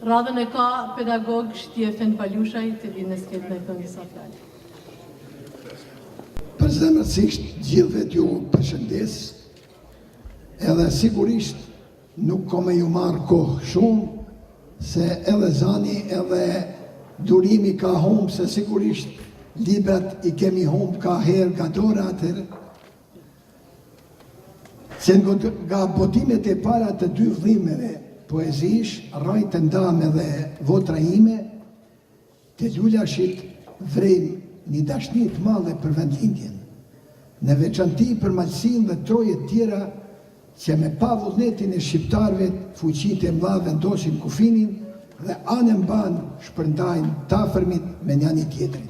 Radhën e ka pedagog Shtjefen Palushaj, të vinë në sketë në kënë disa fjalë. Përzemërsisht gjithve t'ju përshëndes, edhe sigurisht nuk ko me ju marrë kohë shumë, se edhe zani edhe durimi ka humbë, se sigurisht librat i kemi humbë ka herë ka dora atër, se nga botimet e para të dy vëllimeve poezish, rajtë të ndame dhe votra ime, të Lulashit vrejmë një dashnit madhe për vendlindjen, në veçanti për malsin dhe trojet tjera që me pa vullnetin e shqiptarve fuqit e mla vendosin kufinin dhe anën ban shpërndajnë tafërmit me njani tjetrin.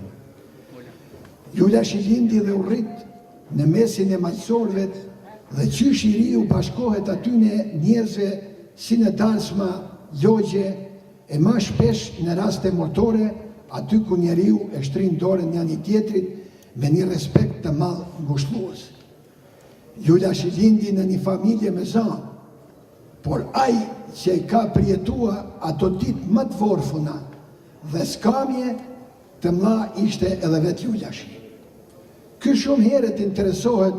Lulashi lindi dhe urrit në mesin e malsorve dhe qysh i riu bashkohet atyne njerëzve si në darsma, logje e ma shpesh në raste mortore aty ku njeriu e shtrin dorën njani tjetrit me një respekt të madh ngushëllues. Lulashi lindi në një familje me zanë, por ai që i ka përjetua ato ditë më të vorfuna dhe skamje të mla ishte edhe vetë Lulashi. Ky shumë herët interesohet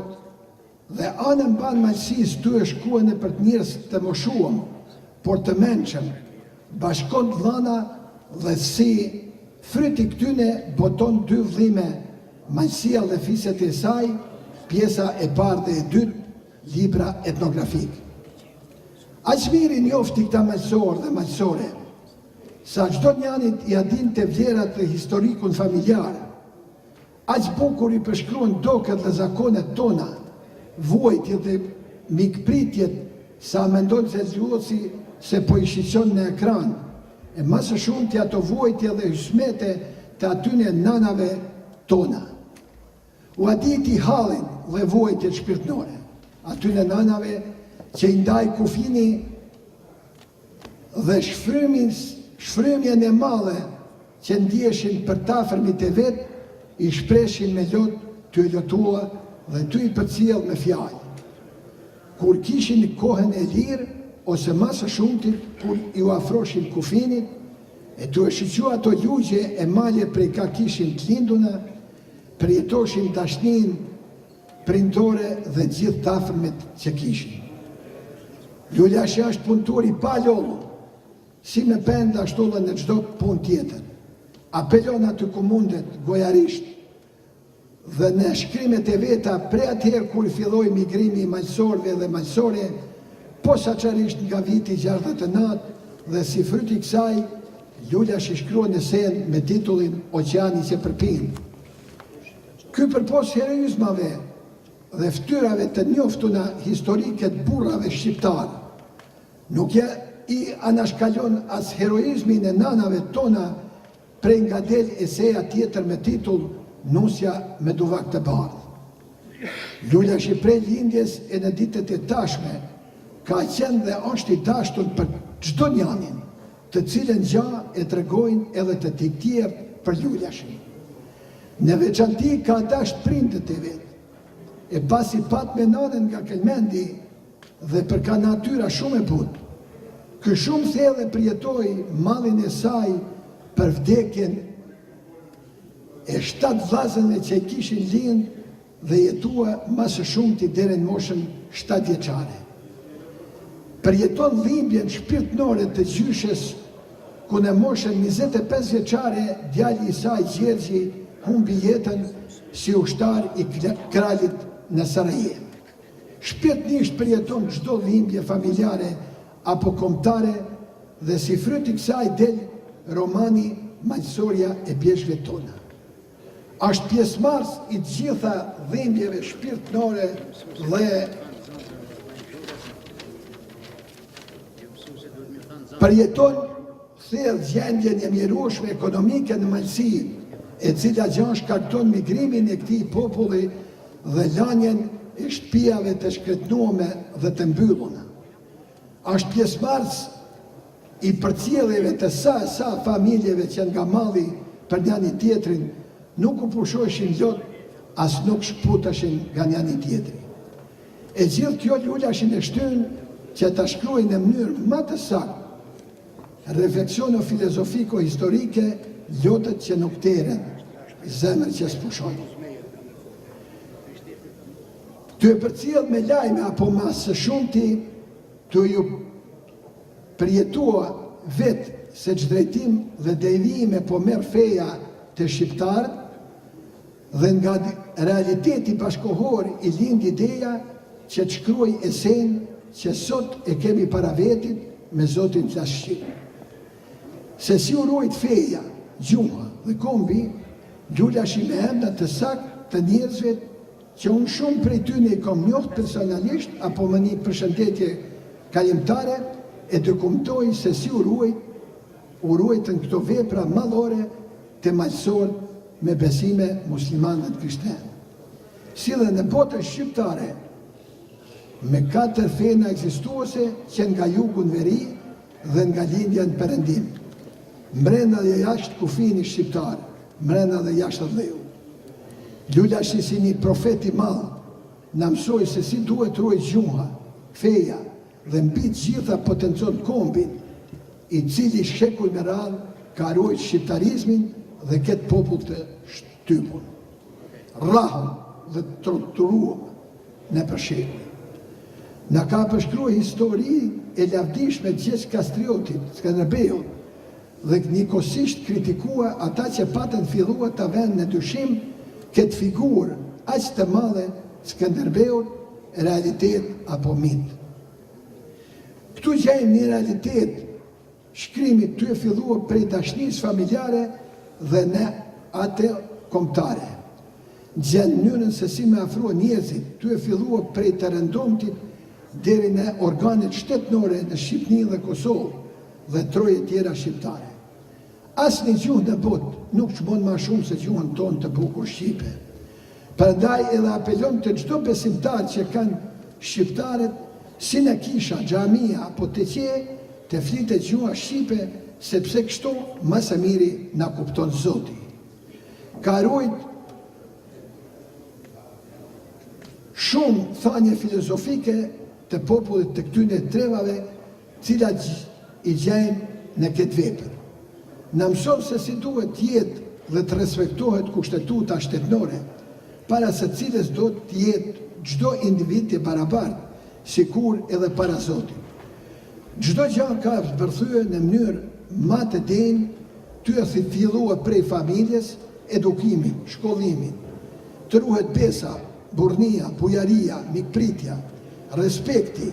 dhe anën banë malsis ty e shkuën e për të njërës të moshuam, por të menqëm, bashkon të dhana dhe si fryti këtyne boton dy vëllime, malsia dhe fiset e saj, pjesa e parë dhe e dytë, libra etnografik. Aq miri njofti këta malsor dhe malsore, sa çdo njanit i adin të vlerat dhe historikun familjar, aq bukur i përshkruan doket dhe zakonet tona, vuajtjet dhe mikpritjet sa mendon se zhvillosi se po i shiqon në ekran, e masë shumë të ato vuajtje dhe hysmete të atyne nanave tona. U aditi halin dhe vuajtjet shpirtnore, atyne nanave që i ndaj kufini dhe shfrymjen e madhe që ndjeshin për tafërmit e vetë, i shpreshin me lot të e lotua dhe të i përcjell me fjallë. Kur kishin kohën e lirë, ose masë shumëtit, kur ju afroshin kufinit, e të e shqyqua ato lugje e malje prej ka kishin të linduna, përjetoshin dashnin prindore dhe gjithë tafërmet që kishin. Lulashi është punëtor i pa lollu, si me penda ashtu dhe në çdo punë tjetër. Apelon aty ku mundet, gojarisht, dhe në shkrimet e veta, pre atëherë kur filloi migrimi i malsorve dhe malsore, posaçërisht nga viti 69 dhe si fryt i kësaj, Lulashi shkruan esen me titullin Oqeani që përpin. Ky përpos heroizmave dhe ftyrave të njoftuna historike të burrave shqiptar, nuk i anashkalon as heroizmin e nanave tona prej nga del eseja tjetër me titull Nusja me duvak të bardhë. Lulashi prej lindjes e në ditët e tashme ka qenë dhe është i dashtur për çdo njanin, të cilën gja e tregojnë edhe të tjerë për Lulashin. Në veçanti ka dasht prindët e vetë, e pasi pat me nanën nga Kelmendi dhe për ka natyra shumë e butë, kë shumë thellë përjetoi mallin e saj për vdekjen e 7 vllazëve që kishin lind dhe jetua masë shumti deri në moshën 7 vjeçare. Përjeton dhimbjen shpirtnore të gjyshes, ku në moshën 25 vjeçare djali i saj Gjergji humbi jetën si ushtar i kralit në Sarajevo. Shpirtnisht përjeton çdo dhimbje familjare apo kombëtare dhe si fryt i kësaj del romani Malsoria e pjeshkve tona. Është pjesëmarrës i të gjitha dhimbjeve shpirtnore dhe përjeton thellë gjendjen e mjerueshme ekonomike në Malsi, e cila gjan shkakton migrimin e këtij populli dhe lanjen e shtëpiave të shkretnuame dhe të mbylluna. Është pjesëmarrës i përcjelljeve të sa familjeve që nga malli për njani tjetrin nuk u pushoheshin lot, as nuk shkputashin nga njani tjetri. E gjithë kjo Lulashin e shtyn që ta shkruajnë në mënyrë më të saktë refleksione filozofiko-historike lotët që nuk teren, zemër që s'pushojnë. Të e përcjell me lajme apo masë së shumti, të ju përjetua vetë se që drejtim dhe devijime po merë feja të shqiptarët, dhe nga realiteti bashkohor i lind ideja që të shkruaj esen që sot e kemi para vetit me Zotin flas shqip. Se si urojt feja, gjuha dhe kombi, lullash me emra të sakt të njerëzve që unë shumë prej tyne i kom njoft personalisht apo më një përshëndetje kalimtare e të kumtoj se si urojtën këto vepra mallore të malsor me besime muslimanët krishterë. Si dhe në botën shqiptare, me 4 fena ekzistuese që nga jugu në veri dhe nga lindja në perëndim, mbrenda dhe jashtë kufini shqiptar, mbrenda dhe jashtë dheu. Lullashi si një profeti madh na mësoi se si duhet ruajt gjuha, feja dhe mbi të gjitha potencon kombin, i cili shekuj me radhë ka ruajt shqiptarizmin dhe këtë popull të shtypun, rrahun dhe torturuam në përshekuj. Na ka përshkruar histori e lavdishme Gjergj Kastriotit, Skënderbeut, dhe njëkohësisht kritikua ata që patën filluar ta vënë në dyshim këtë figurë aq të madhe Skënderbeut, realitet apo mit. Këtu gjejmë një realitet shkrimi të filluar prej dashnisë familjare dhe në atë kombëtare. Gjen mënyrën se si me afrua njerëzit, të filluar prej të rëndomtit deri në organet shtetënore në Shqipni dhe Kosovë dhe troje tjera shqiptare. Asnjë gjuhë në botë nuk çmon më shumë se gjuhën tonë të bukur shqipe. Prandaj edhe apelon të çdo besimtar që kanë shqiptarët, si në kisha, xhamia apo të qe, të flitet gjuha shqipe, sepse kështu më së miri na kupton Zoti. Ka ruajt shumë thanje filozofike të popullit të këtyne trevave, cilat i gjejmë në këtë vepër. Na mëson se si duhet jetë dhe të respektohet kushtetuta shtetënore, para se cilës do të jetë çdo individ i barabartë, sikur edhe para Zotit. Çdo gjë ka përthyer në mënyrë më të denjë, ty e filluar prej familjes, edukimin, shkollimin, të ruhet besa, burrnia, bujaria, mikpritja, respekti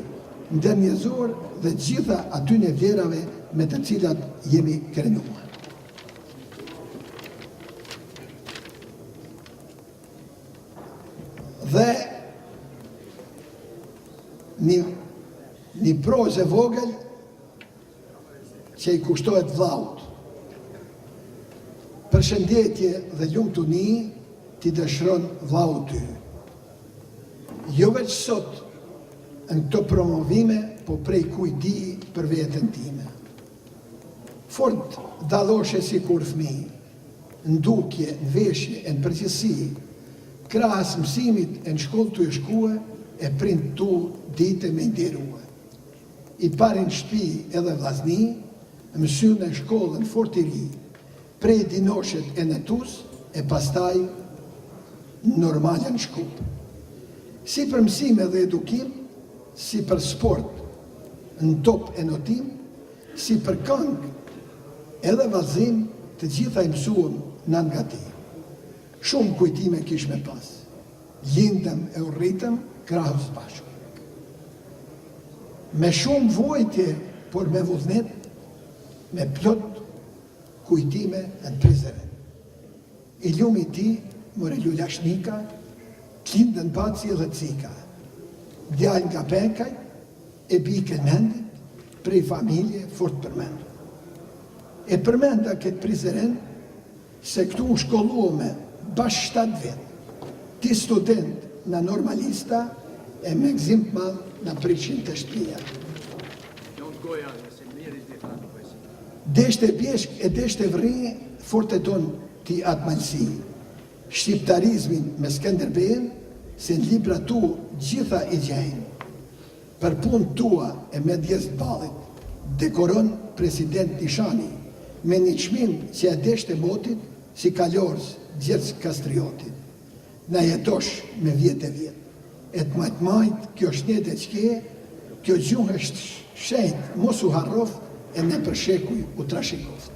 ndërmjetësor dhe gjitha atyne vlerave me të cilat jemi krenuar. Dhe një prozë e vogël që i kushtohet vllaut. Përshëndetje dhe lumtuni ti dëshiron vllau ty. Jo veç sot në këto promovime, po prej kujdi për veten time. Fort dalloshe si kur fëmijë, në dukje, në veshje, në përgjithësi, krahas mësimit e në shkollë të e shkue, e prind tu dite me nderue. I parin shtëpi edhe vllazni, mësyn në shkollën fort i ri, prej dinoshet e në tus, e pastaj normalja në shkup. Si për mësime dhe edukim, si për sport, në top e notim, si për këngë, edhe vallëzim, të gjitha i mësuam në nga ti. Shumë kujtime kish me pas. Lindëm e urritëm, krahës bashkë. Me shumë vojtje, por me vullnet, me plot kujtime në Prizren. I lumi ti, more Lulashnika, Klindën Baci dhe Cika. Djalë nga Benkaj, e bike mendit, prej familje fort përmendur. E përmenda këtë Prizren, se këtu u shkolluame bash 7 vetë, ti student në normalista, e me gzim të madhë në prishin të shtëpia. Deshte pjeshk e deshte vri, fort e ton ti atë malsi. Shqiptarizmin me Skënderbeun, se në libra tu gjitha i gjejnë. Për punë tua e me djesë balit, dekoron president Nishani me një çmim që e deshte motit si kalorës Gjergj Kastriotit. Na jetosh me vjetë e vjetë. E të majtë, kjo shnjete qke, kjo gjuhë është shenjt, mos u harrof e në përshekuj u trashikoft.